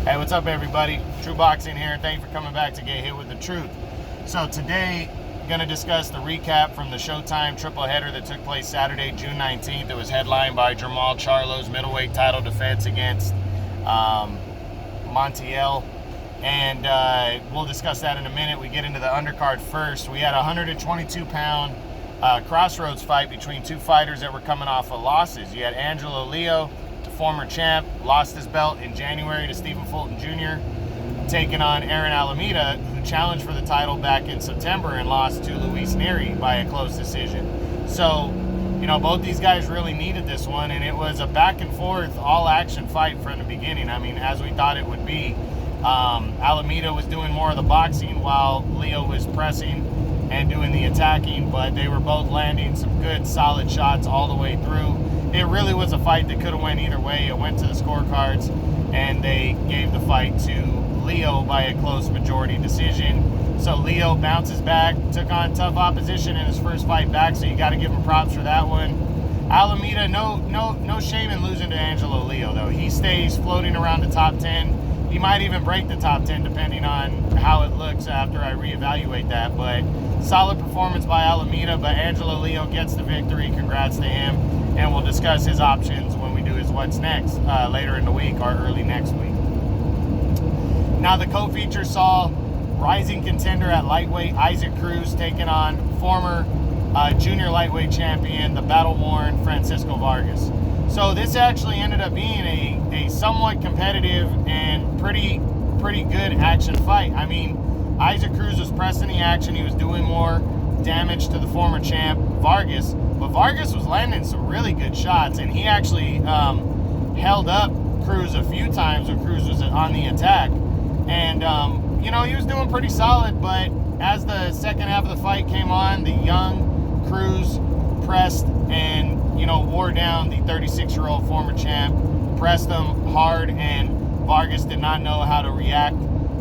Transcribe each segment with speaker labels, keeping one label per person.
Speaker 1: Hey, what's up, everybody? True Boxing here. Thank you for coming back to Get Hit with the Truth. So today, I'm going to discuss the recap from the Showtime triple header that took place Saturday, June 19th. It was headlined by Charlo's middleweight title defense against Montiel. And we'll discuss that in a minute. We get into the undercard first. We had a 122-pound crossroads fight between two fighters that were coming off of losses. You had Angelo Leo, the former champ, lost his belt in January to Stephen Fulton Jr., taking on Aaron Alameda, who challenged for the title back in September and lost to Luis Neri by a close decision. So, you know, both these guys really needed this one, and it was a back-and-forth, all-action fight from the beginning. I mean, as we thought it would be. Alameda was doing more of the boxing while Leo was pressing and doing the attacking, but they were both landing some good, solid shots all the way through. It really was a fight that could have went either way. It went to the scorecards, and they gave the fight to Leo by a close majority decision. So Leo bounces back, took on tough opposition in his first fight back, so you got to give him props for that one. Alameda, no shame in losing to Angelo Leo, though. He stays floating around the top 10. He might even break the top 10 depending on how it looks after I reevaluate that. But solid performance by Alameda, but Angelo Leo gets the victory. Congrats to him. And we'll discuss his options when we do his What's Next later in the week or early next week. Now the co-feature saw rising contender at lightweight Isaac Cruz taking on former junior lightweight champion, the battle-worn Francisco Vargas. So this actually ended up being a somewhat competitive and pretty good action fight. I mean, Isaac Cruz was pressing the action. He was doing more damage to the former champ, Vargas. But Vargas was landing some really good shots, and he actually held up Cruz a few times when Cruz was on the attack. And, you know, he was doing pretty solid, but as the second half of the fight came on, the young Cruz pressed and, you know, wore down the 36-year-old former champ, pressed him hard, and Vargas did not know how to react.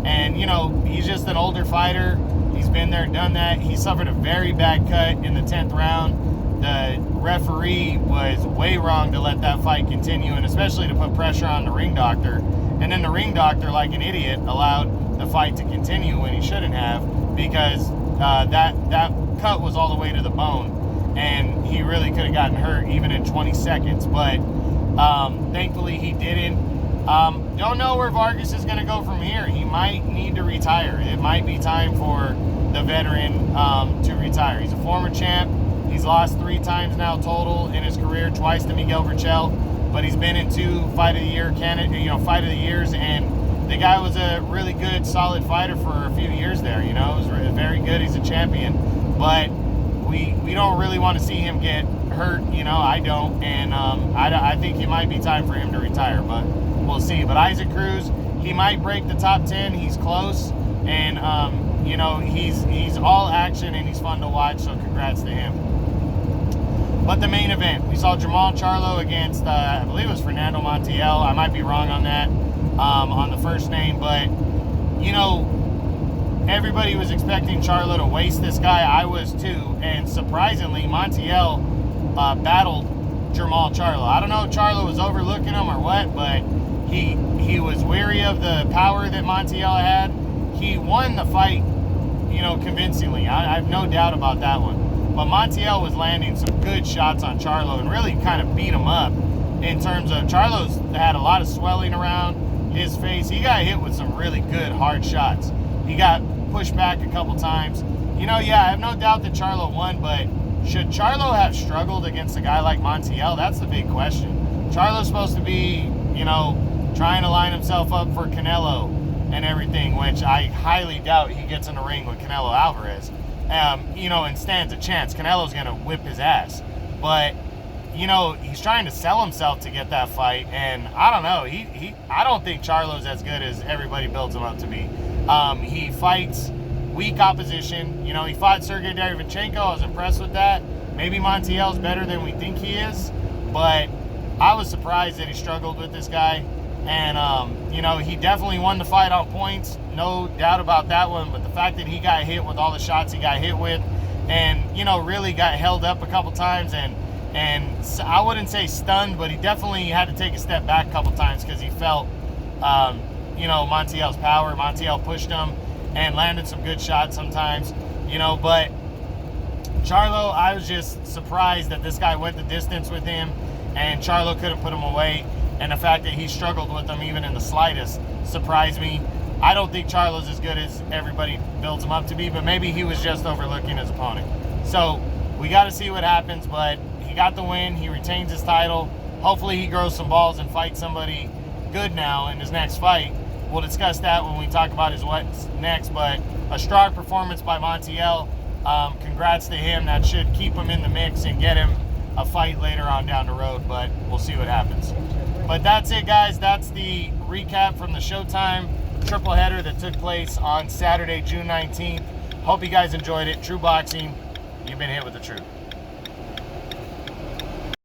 Speaker 1: And, you know, he's just an older fighter. He's been there, done that. He suffered a very bad cut in the 10th round. The referee was way wrong to let that fight continue, and especially to put pressure on the ring doctor. And then the ring doctor, like an idiot, allowed the fight to continue when he shouldn't have, because that cut was all the way to the bone. And he really could have gotten hurt even in 20 seconds. But thankfully he didn't. Don't know where Vargas is going to go from here. He might need to retire. It might be time for the veteran to retire. He's a former champ. He's lost 3 times now total in his career, twice to Miguel Berchelt. But he's been in 2 Fight of the Year Fight of the Years, and the guy was a really good, solid fighter for a few years there. You know, he was very good. He's a champion. But we don't really want to see him get hurt, you know. I don't, and I think it might be time for him to retire, but we'll see. But Isaac Cruz, he might break the top 10. He's close, and you know, he's all action and he's fun to watch, so congrats to him. But the main event, we saw Charlo against I believe it was Fernando Montiel. I might be wrong on that on the first name, but you know, everybody was expecting Charlo to waste this guy. I was too. And surprisingly, Montiel battled Charlo. I don't know if Charlo was overlooking him or what, but he was weary of the power that Montiel had. He won the fight, you know, convincingly. I have no doubt about that one. But Montiel was landing some good shots on Charlo and really kind of beat him up in terms of Charlo's had a lot of swelling around his face. He got hit with some really good, hard shots. He got pushed back a couple times. You know, yeah, I have no doubt that Charlo won, but should Charlo have struggled against a guy like Montiel? That's the big question. Charlo's supposed to be, you know, trying to line himself up for Canelo and everything, which I highly doubt he gets in the ring with Canelo Alvarez, you know, and stands a chance. Canelo's going to whip his ass. But, you know, he's trying to sell himself to get that fight, and I don't know. I don't think Charlo's as good as everybody builds him up to be. He fights weak opposition. You know, he fought Sergey Derevyanchenko. I was impressed with that. Maybe Montiel's better than we think he is, but I was surprised that he struggled with this guy. And, you know, he definitely won the fight on points. No doubt about that one. But the fact that he got hit with all the shots he got hit with and, you know, really got held up a couple times and I wouldn't say stunned, but he definitely had to take a step back a couple times because he felt you know, Montiel's power. Montiel pushed him and landed some good shots sometimes, you know, but Charlo, I was just surprised that this guy went the distance with him and Charlo couldn't put him away. And the fact that he struggled with him even in the slightest surprised me. I don't think Charlo's as good as everybody builds him up to be, but maybe he was just overlooking his opponent. So we got to see what happens, but he got the win. He retains his title. Hopefully he grows some balls and fights somebody good now in his next fight. We'll discuss that when we talk about his what's next, but a strong performance by Montiel. Congrats to him. That should keep him in the mix and get him a fight later on down the road, but we'll see what happens. But that's it, guys. That's the recap from the Showtime triple header that took place on Saturday, June 19th. Hope you guys enjoyed it. True Boxing, you've been hit with the truth.